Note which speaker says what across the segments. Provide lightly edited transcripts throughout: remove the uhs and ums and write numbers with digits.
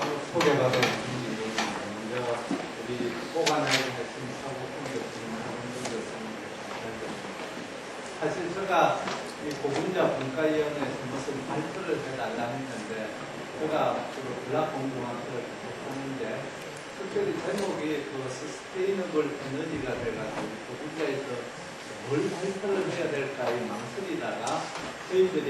Speaker 1: 소개받은 분들입니다. 먼저 우리 보관하기 하신 사고품이 없으면 사실 제가 이 고분자 분과위원회에서 무슨 발표를 해달라 했는데 제가 주로 블락공동학을 하는데 특별히 제목이 그 서스테이너블 에너지가 돼가지고 고분자에서 뭘 발표를 해야 될까 이 망설이다가 저희들이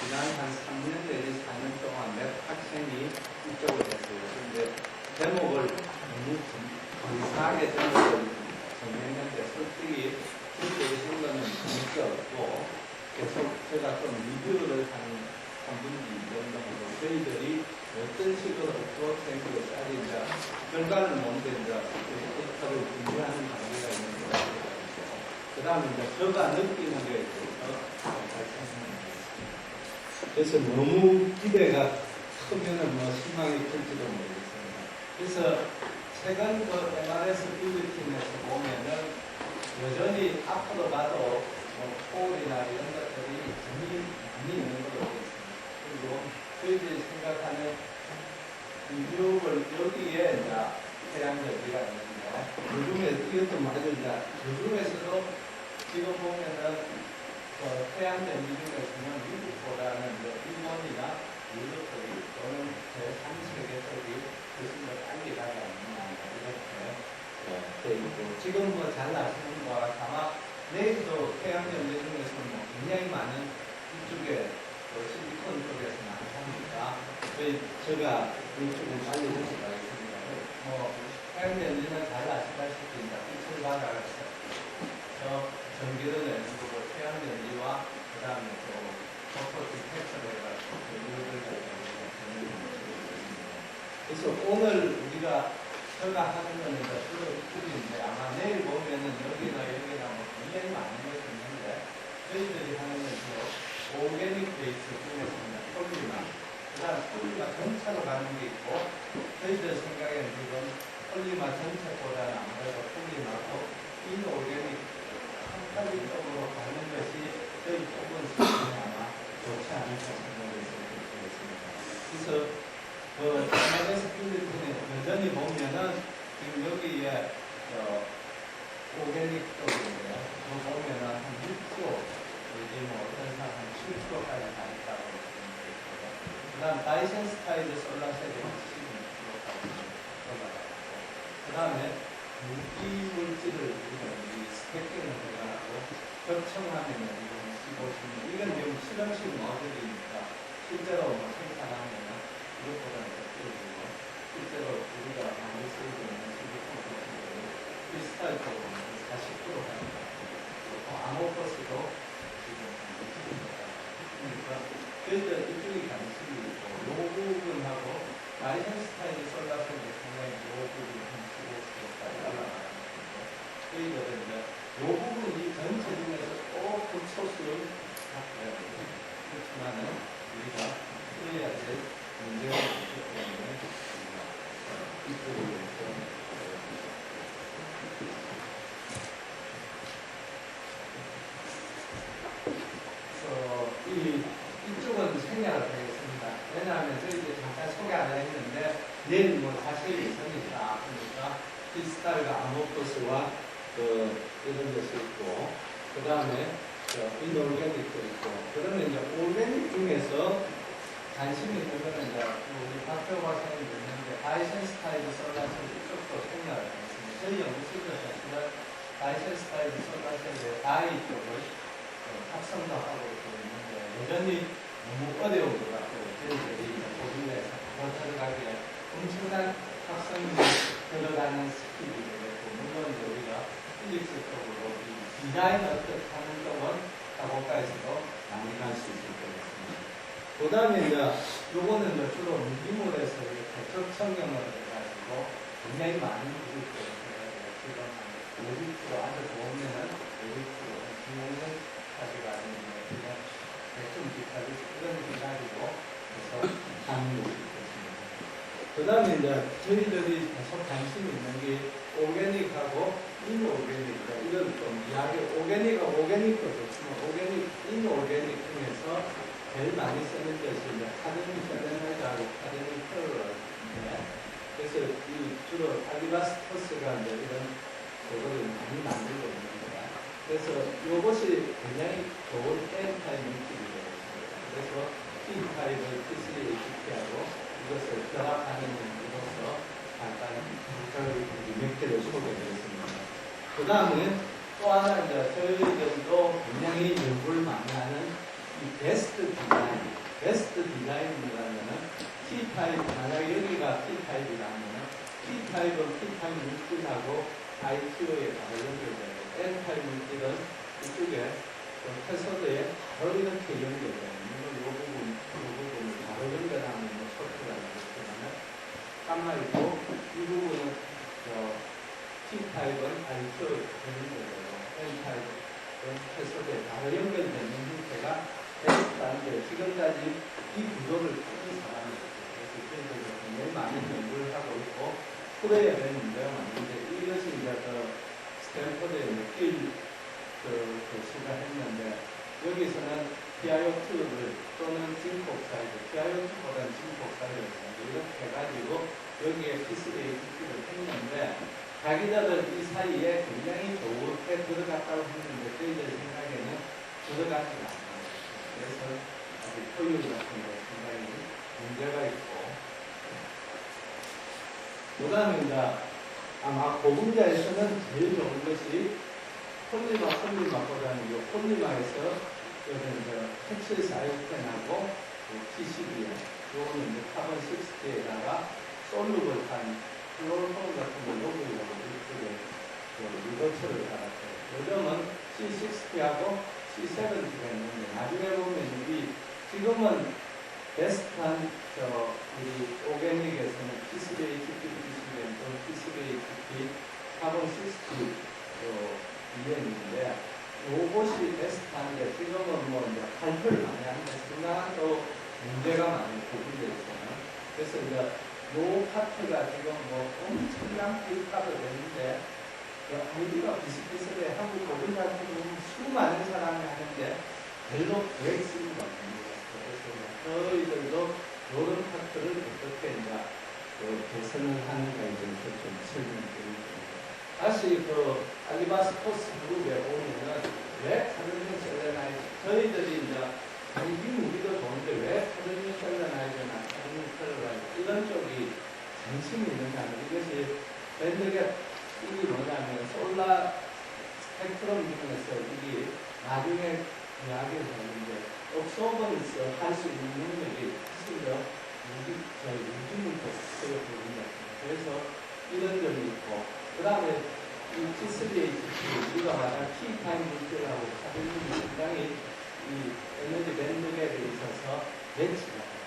Speaker 1: 지난 한 3년 내지 4년 동안 몇 학생이 이쪽을 했어요. 근데 제목을 너무 이상하게 제목을 정했는데 솔직히 저희들이 생각은 재밌게 없고 계속 제가 좀 리뷰를 한 분기 정도 하고 저희들이 어떤 식으로 수업생들을 짜리자 결과는 뭔데 이제 포스터를 준비하는 단계가 있는 것 같아요. 그 다음에 이제 제가 느끼는 거에 대해서 그래서 너무 기대가 크면은 뭐 실망이 클지도 모르겠습니다. 그래서 최근 그 MRS 빌드팀에서 보면은 여전히 앞으로 가도 뭐 폴이나 이런 것들이 많이 있는 걸로 보고 있습니다. 그리고 저희들이 생각하는 뉴욕을 여기에 이제 태양열기가 있는데 요즘에 이것도 맞아요. 요즘에서도 지금 보면은 태양전 중에서는 미국보다는 일본이나 유럽들이 또는 제3세계들이 훨씬 더 빨리 가지 않느냐 이렇게 돼 있고 지금 뭐 잘 아시는 거와 아마 내일도 태양전 중에서 뭐 굉장히 많은 이쪽에 실리콘 쪽에서 나타납니다. 제가 이쪽은 빨리 해서 가겠습니다. 뭐 태양전지는 잘 아시다시피 빛을 받아서 전기를 내는 거고 태양전지와 그 다음에 또 버퍼 디텍터를 해가지고 전기를 그래서 오늘 우리가 제가 하는 거는 주로 이쪽인데 아마 내일 보면은 여기나 뭐 굉장히 많은 것이 있는데 저희들이 하는 건 주로 오르가닉 베이스 중에서는 폴리마 그 다음 폴리마 전체로 가는 게 있고 저희들 생각에는 지금 폴리마 전체보다는 아무래도 폴리마고 이노르가닉 쪽으로 가는 것이 저희 쪽은 아마 좋지 않을까 생각해서 그렇게 했습니다. 그래서 MRS 필드팀에 여전히 보면은 지금 여기에 오게닉 쪽인데요. 그거 보면은 한 6%, 여기 뭐 어떤 사람 한 7%까지 가 있다고 보시면 그 다음 다이센스타이드 솔라셀이 16%까지 올라가고 그 다음에 무기 물질을 우리가 스펙기는 해가지고 결정하면은 이건 15%. 이건 지금 실험실 모델이니까 실제로 뭐 생산하면은 이것보다는 더 줄어들고 실제로 우리가 많이 쓰고 있는 실리콘 같은 크리스탈 쪽으로 40% 가는 것 같아요. 그리고 아모퍼스도 지금 20%가 그러니까 이쪽이 관심이 있고 요 부분하고 다이센스타이드 솔라셀이 상당히 요 부분이 한 15%까지 올라가는 거고 저희들은 이제 요 부분이 전체 중에서 꼭 극소수를 갖고야 돼요. 그렇지만은 우리가 풀어야 될 문제가 있기 때문에 이 부분에서 이쪽은 생략을 하겠습니다. 왜냐하면 저희들이 잠깐 소개 안 했는데 내일 뭐 사실 있으니까 그러니까 크리스탈과 아모포스와 이런 것이 있고 그 다음에 이노르가닉도 있고 그러면 이제 오르가닉 중에서 관심이 있는 거는 이제 우리 박표 박사님도 있는데 다이센스타이드 솔라셀 이쪽도 생략을 하겠습니다. 저희 연구실도 사실은 다이센스타이드 솔라셀의 다이 쪽을 합성도 하고 있는데 여전히 너무 어려운 것 같아요. 저희들이 고민해서 들어가기에 엄청난 학생이 들어가는 스킬이 되겠고 물론 우리가 필릭스 쪽으로 디자인 어떻게 하는 쪽은 작곡가에서도 많이 갈 수 있을 것 같습니다. 그 다음에 이제 요거는 이제 주로 무기물에서 이렇게 적청형을 해가지고 굉장히 많은 기술들을 해가지고 지금 한 50% 아주 좋으면은 50% 중용까지 가는 그냥 대충 기타를 이런 기타리고 해서 하는 것이 있겠습니다. 그 다음에 이제 저희들이 계속 관심 있는 게 오게닉하고 인오게닉 이런 좀 이야기 오게닉도 좋지만 인오게닉 중에서 제일 많이 쓰는 것이 이제 카드뮴 셀레나이드하고 카드뮴 T타입을 T3ATP하고 이것을 결합하는 이로서 잠깐 몇 개를 소개드렸습니다. 그 다음에 또 하나 이제 저희들도 굉장히 연구를 많이 하는 이 베스트 디자인이라면은 T타입, 만약에 여기가 T타입이라면은 T타입은 T타입 물질하고 ITO에 바로 연결되고 N타입 물질은 이쪽에 캐서드에 바로 이렇게 연결돼요. 이 부분을 바로 연결하는 소프트가 있지만 까마 있고 이 부분은 T타입은 ITO에 연결되고 N타입은 캐서드에 바로 연결되는 형태가 베스트한데 지금까지 이 구조를 찾는 사람이 없어요. 그래서 저희들도 굉장히 많은 연구를 하고 있고 프로에 대한 문제가 많은데 이것이 이제 스탠퍼드에 느낄 교수가 했는데 여기서는 PiO2를 또는 징크옥사이드, PiO2보다는 징크옥사이드를 이렇게 해가지고 여기에 P3ATP를 했는데 자기들은 이 사이에 굉장히 좋게 들어갔다고 했는데 저희들 생각에는 들어가지 않아요. 그래서 아직 효율 같은 거 상당히 문제가 있고 그 다음에 이제 아마 고분자에서는 제일 좋은 것이 폴리마보다는 이 폴리마에서 텍실사이펜하고 PCBM 요거는 이제 카본 60에다가 솔루블한 플로르폼 같은 거 녹이려고 이쪽에 리더처를 달았어요. 요즘은 C60하고 C70가 있는데 나중에 보면 이 지금은 베스트한 우리 오게닉에서는 PCBATP, PCBM 또는 PCBATP 카본 60 이해인데 요것이 베스트한데 지금은 뭐 이제 발표를 많이 하는데 상당한 또 문제가 많이 고민되어 있어요. 그래서 이제 요 파트가 지금 뭐 엄청난 기획가도 되는데 아이디가 비슷비슷해 한국 고민 같은 경우는 수많은 사람이 하는데 별로 계획성이 없습니다. 그래서 저희들도 이런 파트를 어떻게 이제 개선을 하는가 이제 좀 설명드리겠습니다. 다시 알리바스토스 그룹에 오면은 왜 카드뮴 셀레나이드 저희들이 이제 이 무기도 좋은데 왜 카드뮴 셀레나이드나 카드뮴 셀레나이드 이런 쪽이 관심이 있느냐면 이것이 밴드가 이게 뭐냐면 솔라 스펙트럼 중에서 이게 나중에 이야기를 하는데 옥소번스 할 수 있는 능력이 훨씬 더 유지문도 쓰여보는 것 같아요. 그래서 이런 점이 있고 그 다음에 이 T3ATP 우리가 말하는 T타임 물질하고 카드뮴이 굉장히 이 에너지 밴드갭에 있어서 매치가 돼요.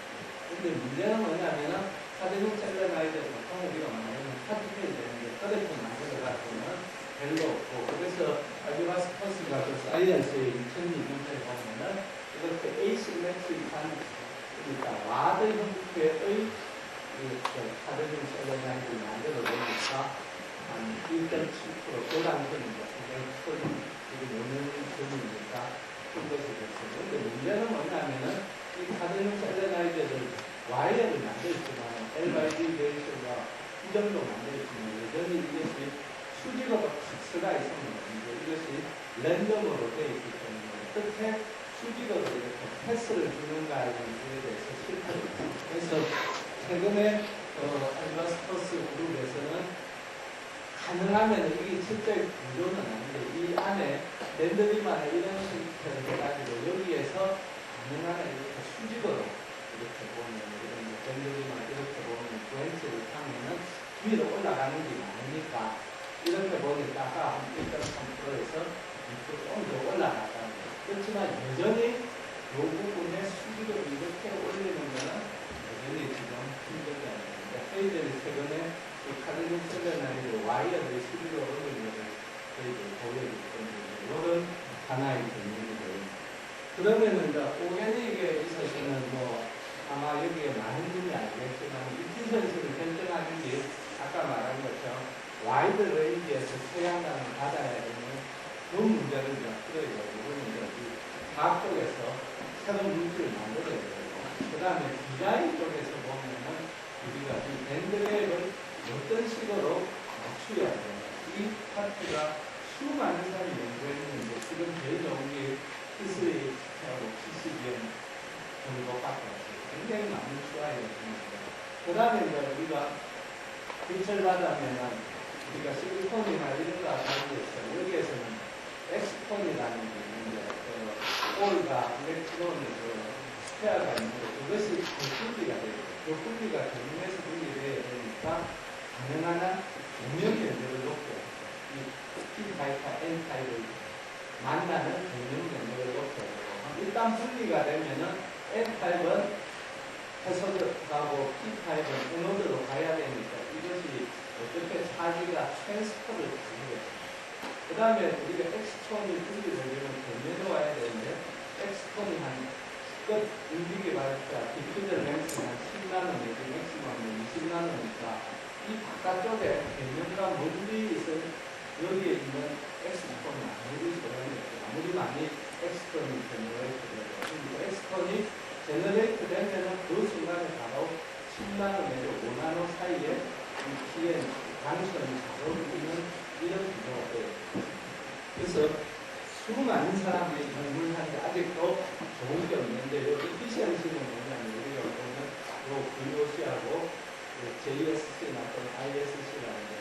Speaker 1: 근데 문제는 뭐냐면은 카드뮴 셀레나이드 보통 우리가 말하는 파티클이 되는데 그렇게 만들어가지고는 별로 없고 그래서 알리바스토스가 사이언스의 2002년에 보면은 이렇게 에이시메트릭한 그러니까 와드 형태의 카드뮴 셀레나이드를 만들어 보니까 한 1.7% 도당점입니다. 굉장히 큰 노는 점이니까 큰 것이 됐어요. 그런데 문제는 뭐냐면은 이 카드뮴 셀레나이드를 와이어를 만들지만 LYD 레이쇼가 이 정도 만들지만 여전히 이것이 수직으로 박스가 있으면 이것이 랜덤으로 되어 있기 때문에 어떻게 수직으로 이렇게 패스를 주는가에 대해서 실패했습니다. 그래서 최근에 알리바스토스 그룹에서는 가능하면 이게 실제 구조는 아닌데 이 안에 랜덤이만의 이런 형태를 해가지고 여기에서 가능하면 이렇게 수직으로 이렇게 보면 이런 밴드만 이렇게 보면 브랜치를 타면은 위로 올라가는 게 많으니까 이렇게 보니까 아까 한 1.3%에서 좀 더 올라갔다는 거예요. 그렇지만 여전히 이 부분에 수직으로 이렇게 올리는 거는 여전히 지금 힘들지 않는데 저희들이 최근에 이 카드뮴 셀레나이드 와이어를 수직으로 올리는 것을 저희들 보여주기 때문에 이런 하나의 전문이 됩니다. 그러면은 이제 오게닉에 있어서는 뭐 아마 여기에 많은 분이 알겠지만 이티선수를 결정하는 게 아까 말한 것처럼 와이드 레인지에서 태양광을 받아야 되는 그 문제를 이제 풀어야 되고 이거는 이제 과학 쪽에서 새로운 물질을 만들어야 되고 그 다음에 디자인 쪽에서 보면은 우리가 이 밴드갭을 어떤 식으로 맞추어야 돼요. 이 파트가 수많은 사람이 연구했는데 지금 제일 좋은 게 T3하고 PCBM 정도밖에 없어요. 굉장히 많은 추가해야 되는데. 그 다음에 이제 우리가 빛을 받으면은 우리가 실리콘이나 이런 거 가지고서 여기에서는 엑스톤이라는 게 있는데 올과 일렉트론의 스페어가 있는데 그것이 분리가 돼요. 그 분리가 경면에서 분리돼야 되니까 가능한 한 경면 변도를 높여 이 P타입과 N타입을 만나는 경면 변도를 높여야 되고 일단 분리가 되면은 N타입은 해소하고 P타입은 에너드로 가야 되니까 이것이 어떻게 차지가 트랜스퍼를 가지겠습니다. 그 다음에 우리가 X톤이 분리되려면 경면으로 와야 되는데 X톤이 끝 움직이 말자 디퓨저 랭스는 10나노미터, 맥시멈은 20나노니까 이 바깥쪽에 경면과 멀리 있은 여기에 있는 X톤이 아무리 아무리 많이 X톤이 제너레이트 되고 X톤이 제너레이트 되면은 그 순간에 바로 10나노미터, 5나노 사이에 이 P의 방선이 잘 어울리는 이런 구조가 돼요. 그래서 수많은 사람이 연구하는데 아직도 좋은 게 없는데 여기 이피션시는 뭐냐면 우리가 보면 요 VOC하고 JSC나 또는 ISC라는 게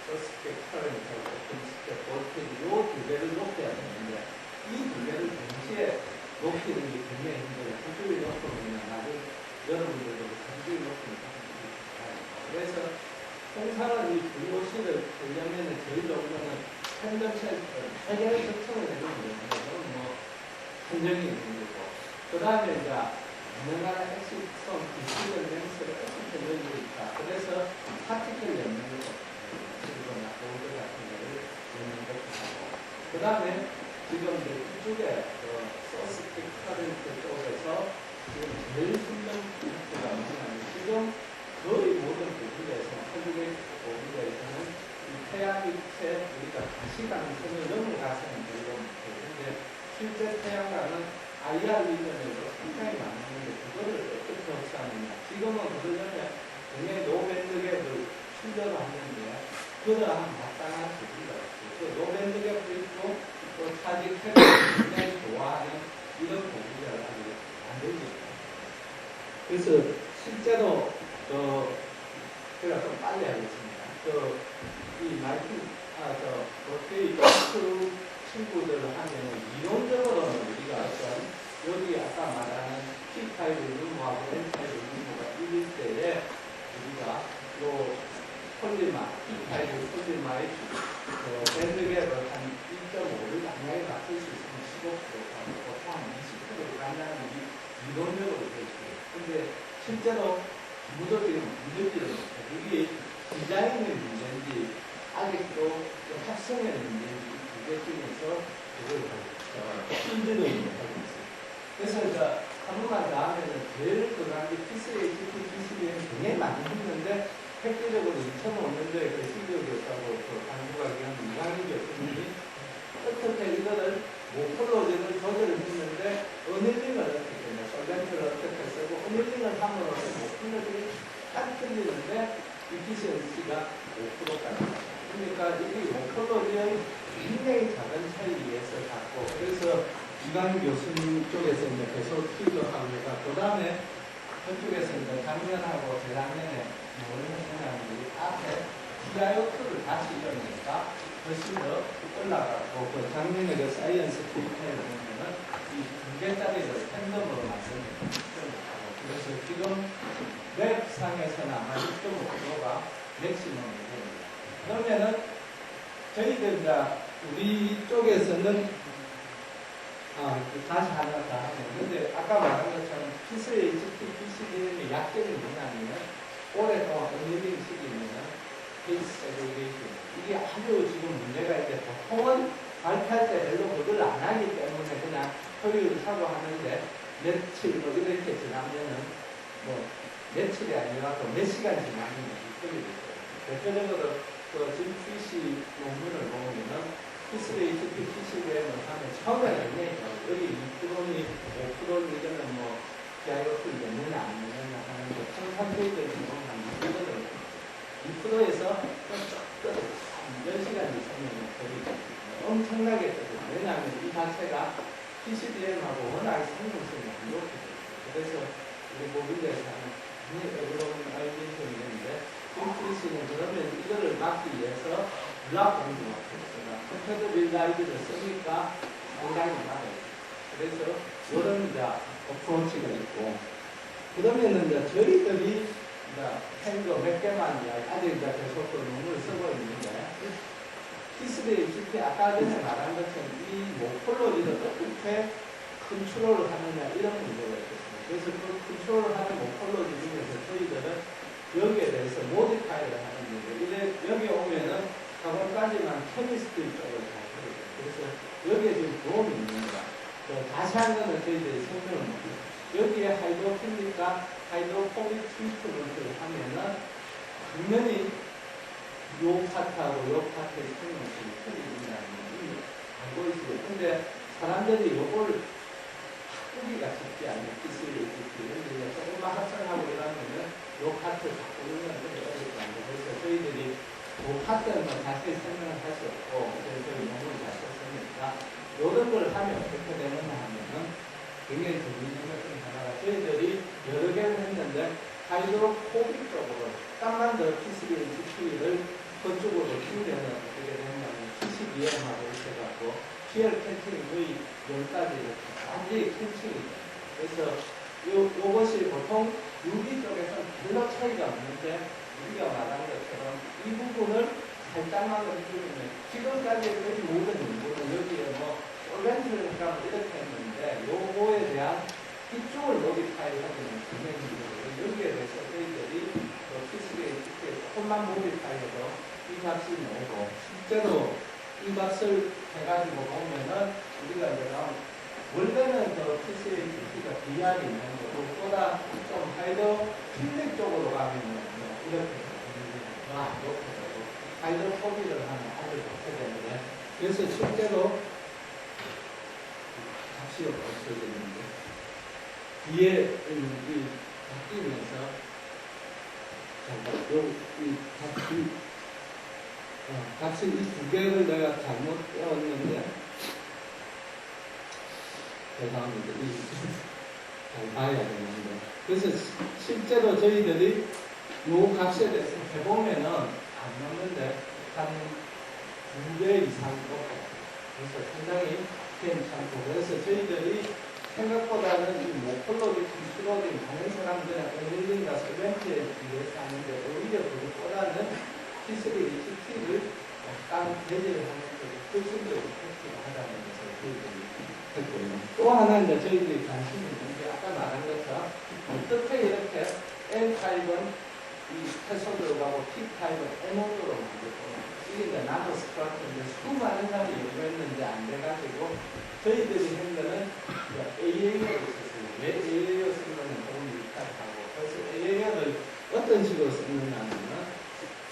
Speaker 1: 서스펙 커런트하고 오픈스펙 볼테이지 요 두 개를 높여야 되는데 이 두 개를 동시에 높이는 게 굉장히 힘들어요. 한쪽이 높으면 나중에 여러분들도 한쪽이 높으니까 그래서 통상은 이 VOC를 보려면 제일 좋은 거는 팬덤셀 해결 특성을 내는 거예요. 뭐 한정이 있는 거고. 그 다음에 이제 가능한 엑시성 디스전 렌스를 어떻게 넣는 있다. 그래서 파티클 연는 거, 실거나 보드 같은 거를 넣는 것도 하고. 그 다음에 지금 이쪽에 소스틱 커런트 쪽에서 지금 제일 순정 기술가 뭐냐면 지금 거의 모든 보드에서 한국의 보드에서는 태양 빛에 우리가 가시광선을 넘어가서는 별로 못해요. 실제 태양광은 IR 이전에도 상당히 많은데 그거를 어떻게 흡수하느냐. 지금은 그러려면 굉장히 노밴드갭을 충전을 하는데 그러한 마땅한 소리가 없어요. 그 노밴드갭도 있고 또 차지 캡을 굉장히 좋아하는 이런 보기를 아주 만들죠. 그래서 실제로 제가 좀 빨리 하겠습니다. 이 마이크, 버테이 친구들 하면 이론적으로는 우리가 여기 아까 말하는 P타입 루머하고 N타입 루머가 이길 때에 우리가 요 폴리마, P타입 폴리마의 밴드갭을 한 1.5를 당연히 맞출 수 있으면 15%하고 보통 한 20%를 간다는 이론적으로 되어 있어요. 근데 실제로 무조건 문제들은 이게 디자인의 문제인지 아직도 합성의 문제인지 두 개 중에서 그걸 힘들어 있는 거고 있어요. 그래서 이제 한 번만 더 하면은 제일 그런 게 PCHP, PCB는 굉장히 많이 했는데 획기적으로 2005년도에 그 시기였다고 강구가 얘기한 이강희 교수님이 어떻게 이거를 모플로진을 조절을 했는데 어닐링을 어떻게 했냐, 솔렌트를 어떻게 쓰고 어닐링을 함으로써 모플로진이 딱 틀리는데 이피션시가 5%까지. 그러니까 이게 모플로진의 굉장히 작은 차이에서 갖고 그래서 이강희 교수님 쪽에서 이제 계속 필요합니다. 그 다음에 저쪽에서 이제 작년하고 재작년에 뭘 했냐면 앞에 TiO2를 다시 이용하니까 훨씬 더 올라가고 그 작년에 그 사이언스 트위터에 보면은 이 두 개짜리를 팬덤으로 만드는 그래서 지금 웹상에서는 아마 6.5%가 맥시멈이 됩니다. 그러면은 저희들 우리 쪽에서는 다시 하나 더 하면 근데 아까 말한 것처럼 PCHP, PCB의 약점이 뭐냐면 오랫동안 언리빙 시키면은 페이스 세그레이션 이게 아주 지금 문제가 있는데 보통은 발표할 때 별로 그걸 안 하기 때문에 그냥 효율을 사고 하는데 며칠 뭐 이렇게 지나면은 뭐 며칠이 아니라 또 몇 시간 지나면 효율이 있어요. 대표적으로 그 지금 PC 논문을 보면은 PCHP, PCBM을 하면 처음에 굉장히 여기 2%니 5% 이거는 뭐 TiO2 넣느냐 안 넣느냐 하는 거 13페이지를 보면 한 2%에서 조금 10시간 이상이면 거의 엄청나게 떠요. 왜냐하면 이 자체가 PCBM하고 워낙 성능성이 안 높거든요. 그래서 우리 모빌에서 하는 여러분 아이디어는 있는데 인프리시는 그러면 이거를 막기 위해서 블락 공부가 컴퓨터 빌라이드를 쓰니까 상당히 많아요. 그래서 이런 이제 어프로치가 있고 그러면은 이제 저희들이 이제 행거 몇 개만 아직 이제 계속 논문을 쓰고 있는데 T3HP 아까 전에 말한 것처럼 이 모폴로지를 어떻게 컨트롤을 하느냐 이런 문제가 있겠습니다. 그래서 그 컨트롤을 하는 모폴로지 중에서 저희들은 여기에 대해서 모디파이를 하는 문제. 여기 오면은 학원까지만 케미스트 쪽을 잘 해요. 그래서 여기에 지금 도움이 있는 거야. 자세한 거는 저희들이 설명을 못해요. 여기에 하이드로캔디까 하이드로포빅 트리트먼트를 하면은 분명히 요 파트하고 요 파트의 성능이 틀린다는 걸 알고 있어요. 근데 사람들이 요걸 바꾸기가 쉽지 않아요. 기술이 있는데 조금만 합성하고 이러면은 요 파트 바꾸는 건 되게 어렵지 않아요. 그래서 저희들이 그 파트는 자세히 설명을 할 수 없고 그래서 저희 논문을 잘 썼으니까 이런 걸 하면 어떻게 되느냐 하면은 굉장히 재미있는 것 중에 하나가 저희들이 여러 개를 했는데 하이드로포빅 쪽으로 땀만 더 P3HP를 그쪽으로 키우려면 어떻게 되냐면 P12M하고 이렇게 갖고 PR 캐칭이 거의 10가지 이렇게 완전히 캐칭이 돼요. 그래서 요것이 보통 유기 쪽에서는 별로 차이가 없는데 우리가 말한 것처럼 이 부분을 살짝만 해주면 지금까지 거의 모든 연구는 여기에 뭐 솔벤트랑 이렇게 했는데 요거에 대한 이쪽을 모디파이 하기는 굉장히 힘들어요. 여기에 대해서 저희들이 P3HP에 조금만 모디파이해도 이 값이 나오고 실제로 이 값을 해가지고 보면은 우리가 이제 원래는 그 P3HP가 BR이 있는 거고 보다 좀 하이더 필릭 쪽으로 가면은 이렇게 이렇게 되고 하이더 포비를 하면 아주 좋게 되는데 그래서 실제로 값이 없어지는데 뒤에 이 바뀌면서 잠깐 값이 이 두 개를 내가 잘못 떼었는데 죄송합니다. 잘 봐야 되는데 그래서 실제로 저희들이 요 값에 대해서 해보면은 안 나오는데 한 2배 이상 높아요. 그래서 상당히 괜찮고 그래서 저희들이 생각보다는 이 모폴로지 컨트롤링 다른 사람들은 에밀린과 설벤트에 비해서 하는데 오히려 그것보다는 T3HP를 약간 배제를 하는 게 훨씬 더 이펙티브하다는 것을 저희들이 했고요. 또 하나 이제 저희들이 관심이 있는 게 아까 말한 것처럼 어떻게 이렇게 N 타입은 이 캐소드로 가고 P 타입은 에노드로 만들고 이게 이제 나노 스트럭처인데 수많은 사람이 연구했는데 안 돼가지고 저희들이 한 거는 AAO를 썼어요. 왜 AAO 쓴 거는 조금 일탈하고 그래서 AAO를 어떤 식으로 썼느냐 하면은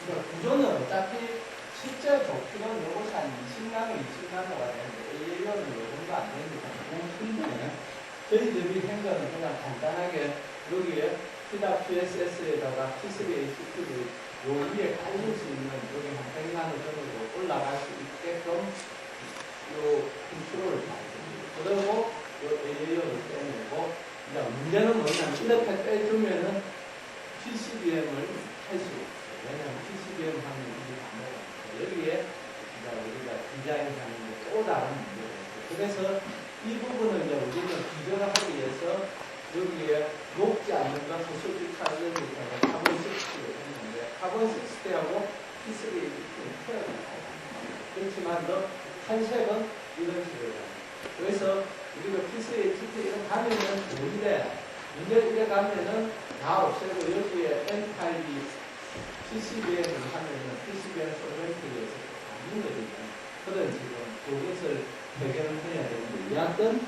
Speaker 1: 구조는 어차피 실제 도표는 요것이 한 20나노, 20나노가 되는데 AAO는 요 정도 안 되니까 너무 큰데 저희들이 한 거는 그냥 간단하게 여기에 PWSS에다가 T3HP를 요 위에 깔릴 수 있는 여기 한 100나노 정도 올라갈 수 있게끔 요 컨트롤을 만듭니다. 그리고 요 AAO를 빼내고 이제 문제는 뭐냐면 이렇게 빼주면은 PCBM을 할 수 있어요. 왜냐하면 PCBM 하면 이게 안 나가니까 여기에 이제 우리가 디자인하는 게 또 다른 문제가 있어요. 그래서 이 부분은 이제 우리는 기존을 하기 위해서 여기에 녹지 않는 것을 수직하려니까 카본 60를 했는데 카본 60하고 P3HP는 표현을 해요. 그렇지만 또 컨셉은 이런 식으로 해요. 그래서 우리가 P3HP 이런 가면은 좋은데 문제 이래 가면은 다 없애고 여기에 N 타입이 PCBM을 하면은 PCBM 솔벤트에서 안 힘들거든요. 그런 지금 그것을 해결을 해야 되는데 여하튼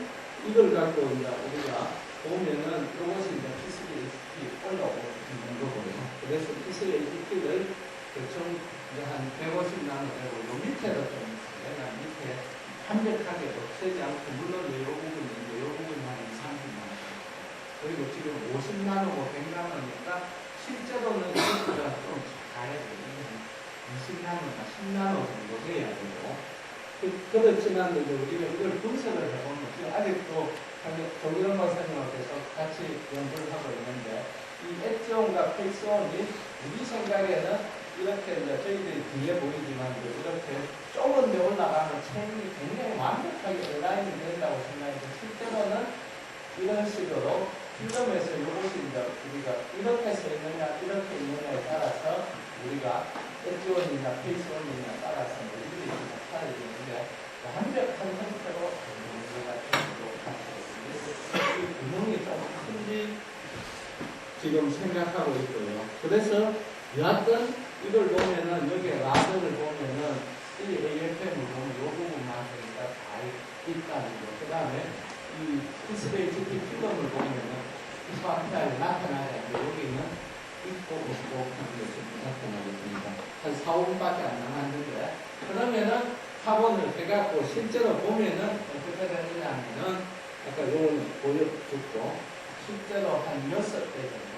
Speaker 1: 이걸 갖고 이제 우리가 보면은 이것이 이제 PCBHP 올라오고 있는 거고요. 그래서 PCBHP를 대충 이제 한 150나노 되고 요 밑에도 좀 있어요. 왜냐면 밑에 완벽하게 없애지 않고 물론 요 부분이 있는데 요 부분이 한 30나노 그리고 지금 50나노, 100나노니까 실제로는 이것보다 좀 가야 돼요. 20나노나 10나노 정도 해야 되고 그렇지만 우리가 이걸 분석을 해보면 아직도 조기현 박사님하고 계속 같이 연구를 하고 있는데, 이 엣지온과 페이스온이 우리 생각에는 이렇게 이제 저희들이 뒤에 보이지만 이렇게 좁은 데 올라가면 체인이 굉장히 완벽하게 온라인이 된다고 생각해서 실제로는 이런 식으로 필름에서 이것이 이제 우리가 이렇게 써 있느냐 이렇게 있느냐에 따라서 우리가 엣지온이나 페이스온이나 따라서 우리들이 나타내는데 완벽한 형태로 우리가 이 구멍이 좀 큰지 지금 생각하고 있고요. 그래서 여하튼 이걸 보면은 여기에 라더를 보면은 이 AFM을 보면 이 부분만 보니까 다 있다는 거. 그 다음에 이 PCBHP 필름을 보면은 이 화면에 나타나야 되는데 여기는 있고 없고 하는 것이 나타나겠습니다. 한 4, 5분밖에 안 남았는데 그러면은 4번을 해갖고 실제로 보면은 어떻게 되느냐 하면은 아까 요거는 보여줬고 실제로 한 6배 정도.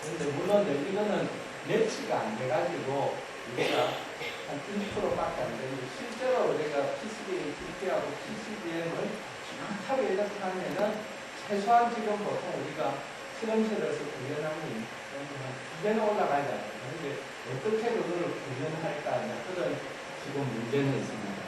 Speaker 1: 근데 물론 이거는 매치가 안 돼가지고 우리가 한 1%밖에 안 되는데 실제로 우리가 PCB하고 PCBM을 정확하게 이렇게 하면은 최소한 지금 보통 우리가 실험실에서 구현하면 한 2배는 올라가잖아요. 근데 어떻게 그걸 구현할까 그런 지금 문제는 있습니다.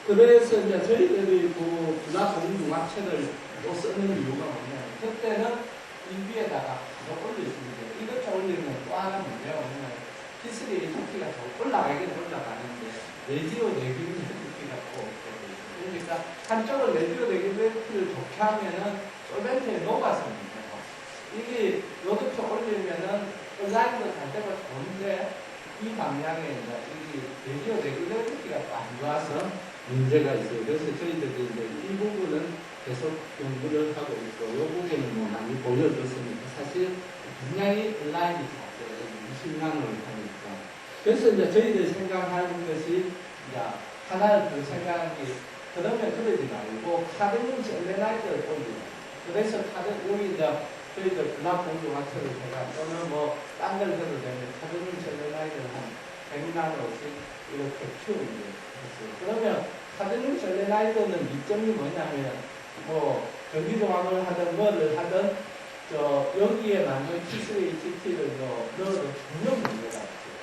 Speaker 1: 그래서 이제 저희들이 그 분화 공중학체를 또 쓰는 이유가 뭐냐면 그때는 이 위에다가 더 올릴 수 있는데 이렇게 올리면 또 하나 문제가 뭐냐면 PCBHP가 더 올라가긴 올라가는데 레디오 레귤레이터가 또 없거든요. 그러니까 한쪽을 레디오 레귤레이터를 좋게 하면은 솔벤트에 녹아서 문제고 이게 이렇게 올리면은 온라인도 잘 되고 좋은데 이 방향에 이제 이 레디오 레귤레이터가 또 안 좋아서 문제가 있어요. 그래서 저희들이 이제 이 부분은 계속 연구를 하고 있고, 이 부분은 뭐 많이 보여줬으니까, 사실 굉장히 온라인이 작아요. 20만 원을 하니까. 그래서 이제 저희들이 생각하는 것이, 이제 하나를 더 생각하는 게, 그러면 그러지 말고, 카드뮴 셀레나이트를 올리고, 그래서 여기 이제 저희들 분학 공정학처를 제가, 또는 뭐, 딴 걸 해도 되는데, 카드뮴 셀레나이트를 한 100만 원씩 이렇게 키우는 거예요. 그러면 카드뮴 셀레나이트는 이점이 뭐냐면, 뭐 전기종합을 하든 뭐를 하든 여기에 맞는 PCHT를 넣어도 전혀 문제가 없어요.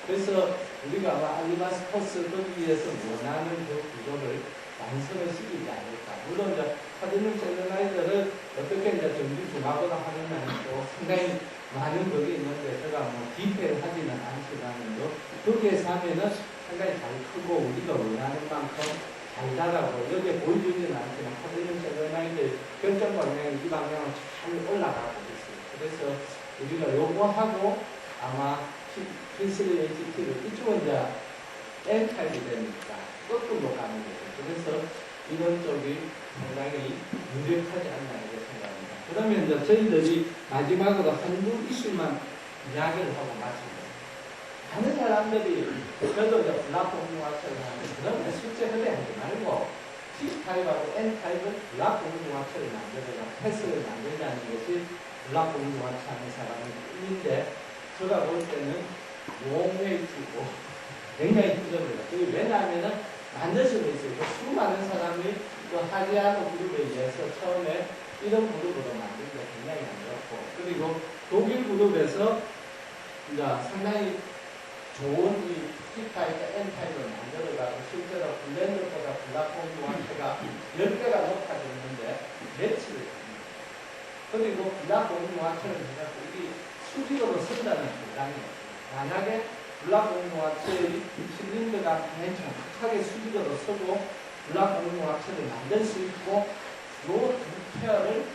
Speaker 1: 그래서 우리가 아마 알리바스퍼스 거기에서 원하는 그 구조를 완성을 시키지 않을까. 물론 이제 카드뮴 셀레나이드를 어떻게 이제 전기종합을 하느냐는 또 상당히 많은 것이 있는데 제가 뭐 디테일하지는 않지만은 거기에서 하면은 상당히 잘 크고 우리가 원하는 만큼 잘 자라고 여기에 보여주지는 않지만 카드뮴 셀레나이드 결정 방향이 이 방향으로 잘 올라가고 있어요. 그래서 우리가 요거하고 아마 PCHT를 이쪽은 이제 N타입이 되니까 거꾸로 가는 거죠. 그래서 이런 쪽이 상당히 유력하지 않나 이렇게 생각합니다. 그러면 이제 저희들이 마지막으로 한두 이슈만 이야기를 하고 마칩니다. 많은 사람들이 저도 이제 블락공중학체를 하는데 그러면 실제 그래하지 말고 C타입하고 N타입은 블락공중학체를 만들어라 패스를 만들자는 것이 블락공중학체 하는 사람의 꿈인데 제가 볼 때는 롱웨이트고 굉장히 부족해요. 왜냐하면 만들 수도 있어요. 수많은 사람이 그 하지아노 그룹에 의해서 처음에 이런 그룹으로 만들기가 굉장히 안 좋고 그리고 독일 그룹에서 이제 상당히 좋은 이 P타입과 N타입을 만들어가고 실제로 블렌더보다 블락공중학체가 10배가 높아졌는데 매치를 합니다. 그리고 블락공중학체를 해갖고 이게 수직으로 쓴다는 보장이 없어요. 만약에 블락공중학체의 실린더가 맨 정확하게 수직으로 서고 블락공중학체를 만들 수 있고 이 두 페어를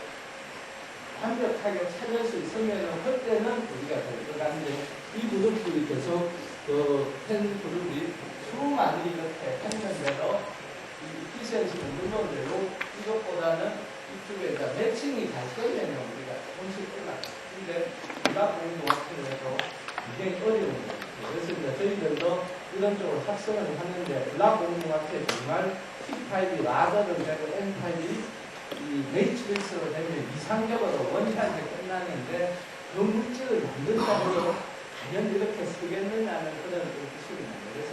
Speaker 1: 완벽하게 찾을 수 있으면 그때는 우리가 들어가는데 이 그룹들이 계속 팬 그룹이 수많이 이렇게 했는데도 이 이센스는 물론대로 이것보다는 이쪽에 매칭이 잘 되면 우리가 조금씩 올라가요. 근데 블락공중학체를 해도 굉장히 어려운 거예요. 그래서 이제 저희들도 이런 쪽으로 학습을 하는데 블락공중학체 정말 T타입이 라더를 되고 N타입이 이 매트릭스로 되면 이상적으로 원샷에 끝나는데 그 물질을 만든다고 해도 과연 이렇게 쓰겠느냐는 그런 의식이 나요. 그래서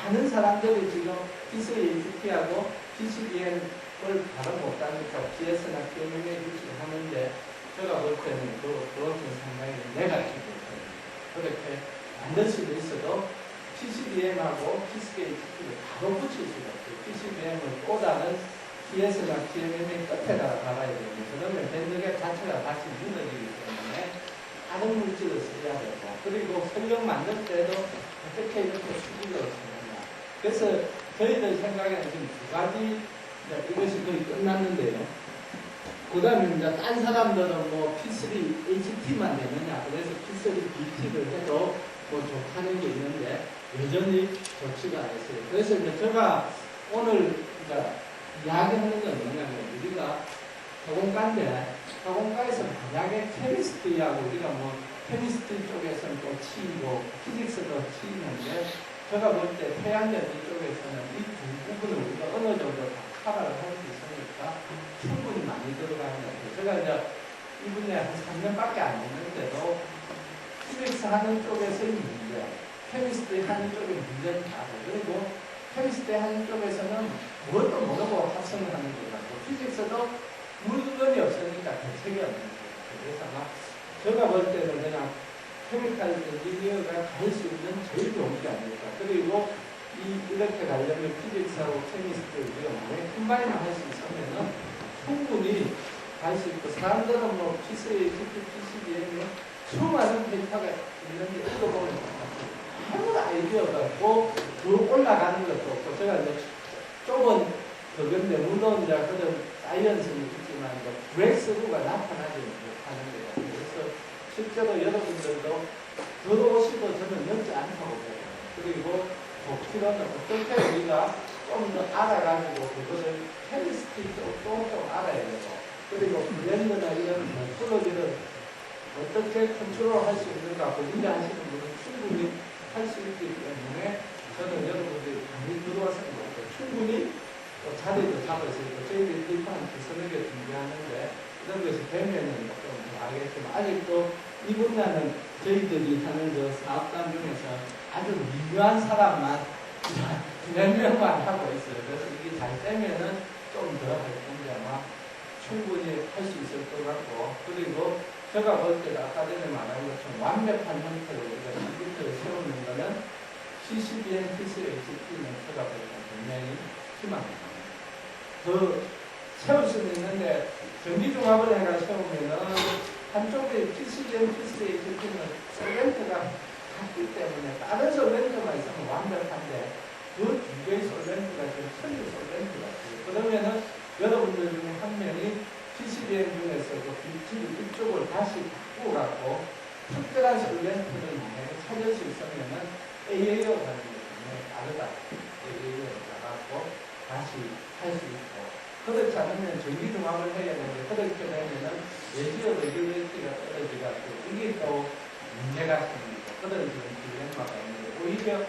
Speaker 1: 많은 사람들이 지금 PCHP하고 PCBM 바로 못하니까 GS나 PMMA 규칙을 하는데 제가 볼 때는 그런 상당히 네거티브거든요. 그렇게 만들 수도 있어도 PCBM하고 PCB를 바로 붙일 수가 없어요. PCBM을 꽂아는 TS나 PMMA 끝에다가 달아야 되거든요. 그러면 밴드갭 자체가 다시 무너지기 때문에 다른 물질을 써야 되고, 그리고 설령 만들 때도 어떻게 이렇게 수직으로 쓰느냐. 그래서 저희들 생각에는 지금 두 가지, 이것이 거의 끝났는데요. 그 다음에 이제 딴 사람들은 뭐 P3HT만 되느냐, 그래서 P3BT를 해도 뭐 좋다는 게 있는데, 여전히 좋지가 않았어요. 그래서 이제 제가 오늘 이제 이야기하는 건 뭐냐면, 우리가 화공과인데, 화공과에서 만약에 케미스트리하고 우리가 뭐 케미스트리 쪽에서는 또 치이고 피직스도 치이는데, 제가 볼 때 해양연기 쪽에서는 이 두 부분을 우리가 어느 정도 다 커버를 할 수 있으니까 충분히 많이 들어가는 것 같아요. 제가 이제 이분에 한 3년밖에 안 됐는데도 피직스 하는 쪽에서의 문제, 케미스트리 하는 쪽의 문제는 다르고, 그리고 케미스트리 하는 쪽에서는 무엇도 모르고 합성을 하는 것 같고, 피직스도 물건이 없으니까 대책이 없는 거예요. 그래서 아마 제가 볼 때는 그냥 케미칼 엔지니어가 갈 수 있는 제일 좋은 게 아닐까. 그리고 이렇게 가려면 피직스하고 케미스트리 우리가 만약에 컴바인을 할 수 있으면은 충분히 갈 수 있고, 사람들은 뭐 PCA, PCBM에 수많은 데이터가 있는데 읽어보면 아무도 아이디어가 없고 더 올라가는 것도 없고, 제가 이제 좁은 그건데 물론 이제 그런 사이언스는 있지만 브레이크스루가 나타나지 못하는 거예요. 그래서 실제로 여러분들도 들어오시고 저는 늦지 않다고 봐요. 그리고 필요는 어떻게 우리가 좀 더 알아가지고 그거를 케미스트리 쪽도 좀 알아야 되고, 그리고 블렌더나 이런 프로지를 어떻게 컨트롤할 수 있는가 고민하시는 분은 충분히 할 수 있기 때문에 저는 여러분들이 많이 들어와서 충분히 또 자리도 잡을 수 있고, 저희들이 일반 기술력에 준비하는데 이런 것이 되면은 좀 더 알겠지만, 아직도 이 분야는 저희들이 하는 그 사업단 중에서 아주 미묘한 사람만 몇 명만 하고 있어요. 그래서 이게 잘 되면은 좀 더 할 텐데 아마 충분히 할 수 있을 것 같고, 그리고 제가 볼 때도 아까 전에 말한 것처럼 완벽한 형태로 우리가 컴퓨터를 세우는 거는 PCBM, PCHP는 제가 볼 때 굉장히 희망입니다. 그 세울 수는 있는데 전기종합을 해가 세우면은 한쪽에 PCM, PCHP는 솔벤트가 같기 때문에 다른 솔벤트가 있으면 완벽한데 그 두 개의 솔벤트가 지금 천리 솔벤트가 있어요. 그러면은 여러분들 중에 한 명이 PCBM 중에서 그 이쪽을 다시 바꾸어갖고 특별한 솔벤트를 만약에 찾을 수 있으면은 AAO 가는 게 굉장히 다르다. AAO를 나가고 다시 할 수 있고, 그렇지 않으면 전기종합을 해야 되는데, 그렇게 되면은 예지어 레귤레이티가 떨어지가지고 이게 또 문제가 생기고 떨어지는 딜레마가 있는데, 오히려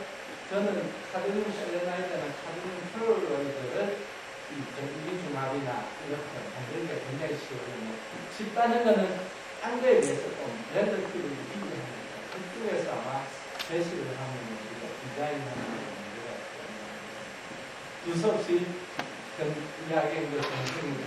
Speaker 1: 저는 카드뮴 셀레나이드나 카드뮴 플로라이드를 이 전기종합이나 이렇게 만들기가 굉장히 쉬워요. 쉽다는 거는 딴 거에 비해서 좀 렐러티브를 비교하니까 그쪽에서 아마 제시를 하면 우리가 디자인하는 문제가 있거든요. 두서없이 이야기한 것을 선생님들